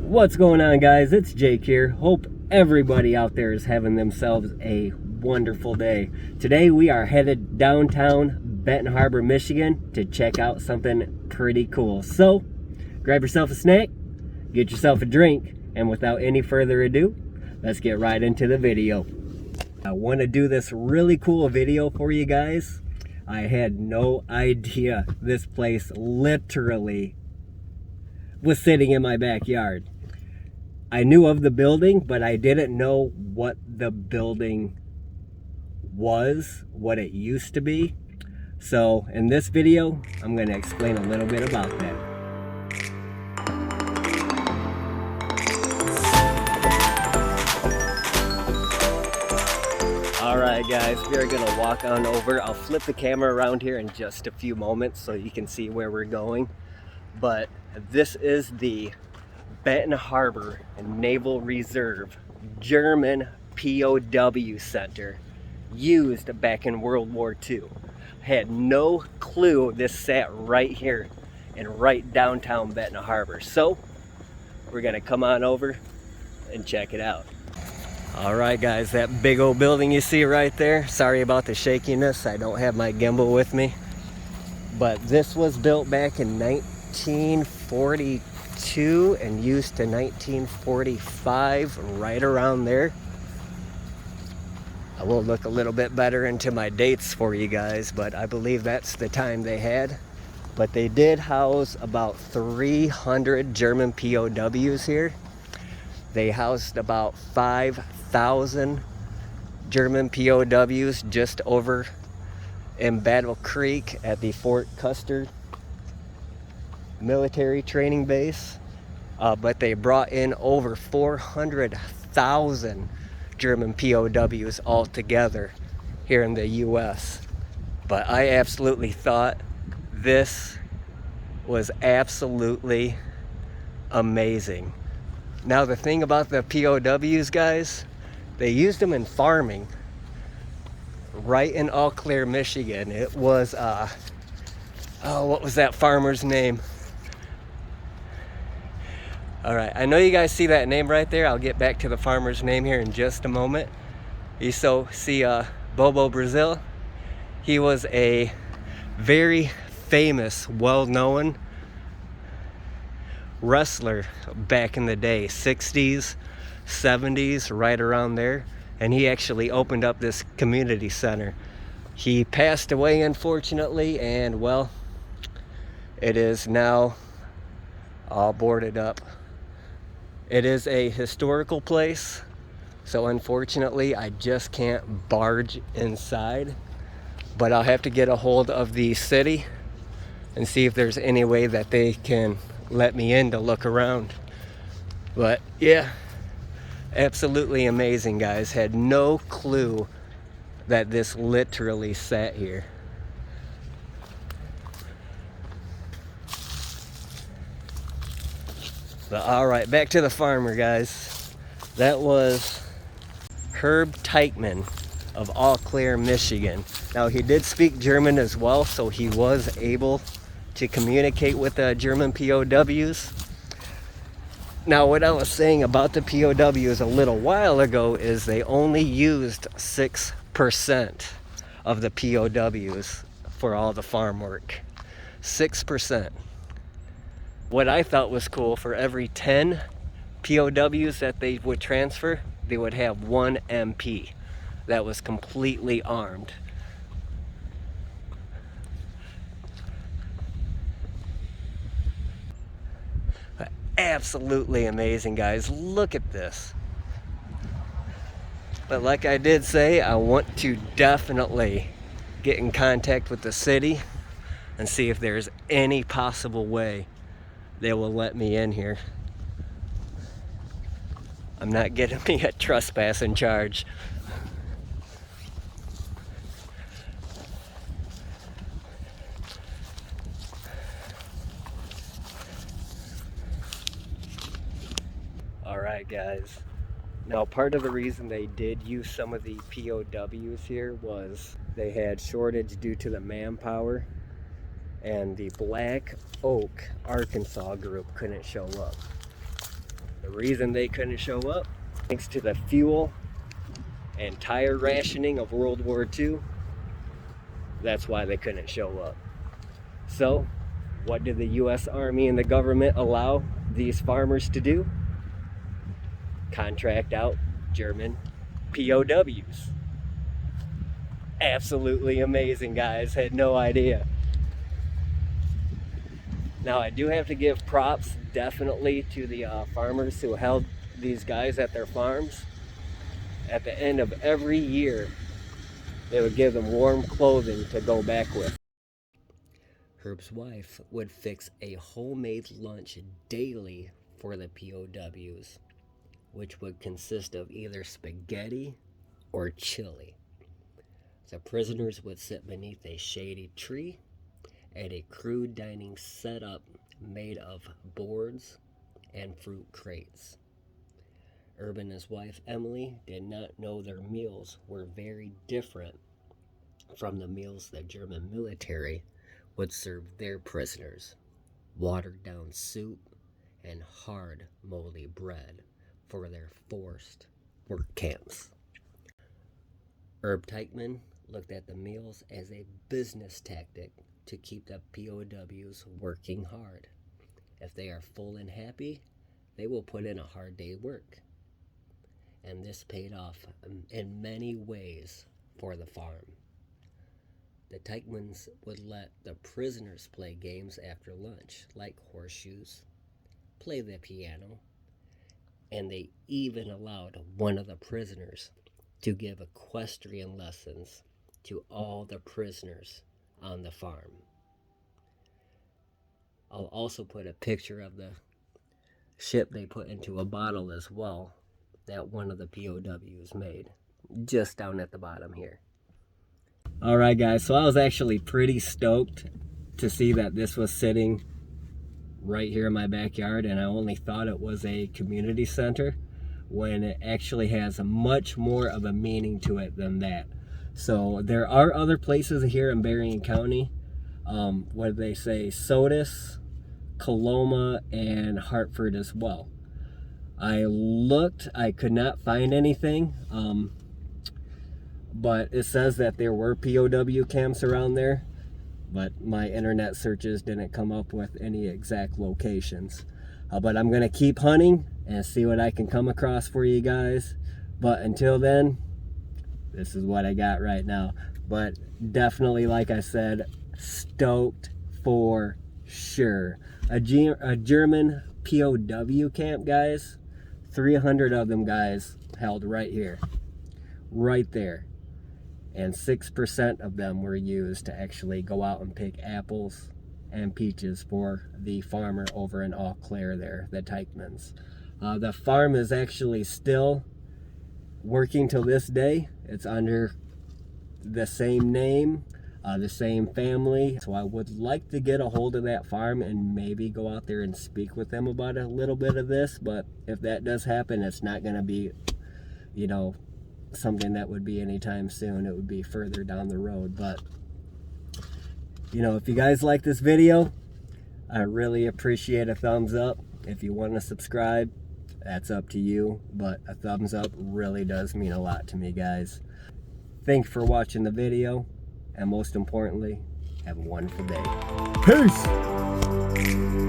What's going on, guys? It's Jake here. Hope everybody out there is having themselves a wonderful day. Today we are headed downtown Benton Harbor, Michigan to check out something pretty cool. So grab yourself a snack, get yourself a drink, and without any further ado, let's get right into the video. I want to do this really cool video for you guys. I had no idea this place literally was sitting in my backyard. I knew of the building, but I didn't know what the building was, what it used to be. So in this video, I'm going to explain a little bit about that. Alright guys, we're going to walk on over. I'll flip the camera around here in just a few moments so you can see where we're going. But this is the Benton Harbor Naval Reserve German POW Center, used back in World War II. Had no clue this sat right here in right downtown Benton Harbor. So we're gonna come on over and check it out. All right guys, that big old building you see right there, sorry about the shakiness, I don't have my gimbal with me, but this was built back in 1942 and used to 1945, right around there. I will look a little bit better into my dates for you guys, but I believe that's the time they had. But they did house about 300 German POWs here. They housed about 5,000 German POWs just over in Battle Creek at the Fort Custer military training base, but they brought in over 400,000 German POWs altogether here in the US. But I absolutely thought this was absolutely amazing. Now the thing about the POWs, guys, they used them in farming right in Eau Claire, Michigan. It was what was that farmer's name? All right, I know you guys see that name right there. I'll get back to the farmer's name here in just a moment. You see Bobo Brazil. He was a very famous, well-known wrestler back in the day, 60s, 70s, right around there. And he actually opened up this community center. He passed away, unfortunately, and well, it is now all boarded up. It is a historical place, so unfortunately I just can't barge inside, but I'll have to get a hold of the city and see if there's any way that they can let me in to look around. But yeah, absolutely amazing, guys. Had no clue that this literally sat here. But all right, back to the farmer, guys. That was Herb Teichman of Eau Claire, Michigan. Now he did speak German as well, so he was able to communicate with the German POWs. Now what I was saying about the POWs a little while ago is they only used 6% of the POWs for all the farm work. 6%. What I thought was cool, for every 10 POWs that they would transfer, they would have one MP that was completely armed. Absolutely amazing, guys. Look at this. But like I did say, I want to definitely get in contact with the city and see if there's any possible way they will let me in here. I'm not getting me a trespassing charge. All right, guys. Now, part of the reason they did use some of the POWs here was they had shortage due to the manpower, and the Black Oak, Arkansas group couldn't show up. reason they couldn't show up, thanks to the fuel and tire rationing of World War II, that's why they couldn't show up. So, what did the U.S. Army and the government allow these farmers to do? Contract out German POWs. Absolutely amazing, guys. Had no idea. Now, I do have to give props definitely to the farmers who held these guys at their farms. At the end of every year, they would give them warm clothing to go back with. Herb's wife would fix a homemade lunch daily for the POWs, which would consist of either spaghetti or chili. The prisoners would sit beneath a shady tree at a crude dining setup made of boards and fruit crates. Herb and his wife Emily did not know their meals were very different from the meals the German military would serve their prisoners. Watered down soup and hard, moldy bread for their forced work camps. Herb Teichmann looked at the meals as a business tactic to keep the POWs working hard. If they are full and happy, they will put in a hard day's work. And this paid off in many ways for the farm. The Teichmanns would let the prisoners play games after lunch, like horseshoes, play the piano, and they even allowed one of the prisoners to give equestrian lessons to all the prisoners on the farm. I'll also put a picture of the ship they put into a bottle as well that one of the POWs made, just down at the bottom here. Alright guys, so I was actually pretty stoked to see that this was sitting right here in my backyard, and I only thought it was a community center when it actually has much more of a meaning to it than that. So there are other places here in Berrien County, what do they say, Sodus, Coloma, and Hartford as well. I looked, I could not find anything, but it says that there were POW camps around there, but my internet searches didn't come up with any exact locations. But I'm gonna keep hunting and see what I can come across for you guys. But until then, this is what I got right now. But definitely, like I said, stoked for sure. A German POW camp, guys. 300 of them guys held right here, right there. And 6% of them were used to actually go out and pick apples and peaches for the farmer over in Eau Claire there, the Teichmanns. The farm is actually still working till this day. It's under the same name, the same family. So I would like to get a hold of that farm and maybe go out there and speak with them about a little bit of this. But if that does happen, it's not going to be, you know, something that would be anytime soon. It would be further down the road. But, you know, if you guys like this video, I really appreciate a thumbs up. If you want to subscribe, that's up to you, but a thumbs up really does mean a lot to me, guys. Thanks for watching the video, and most importantly, have a wonderful day. Peace!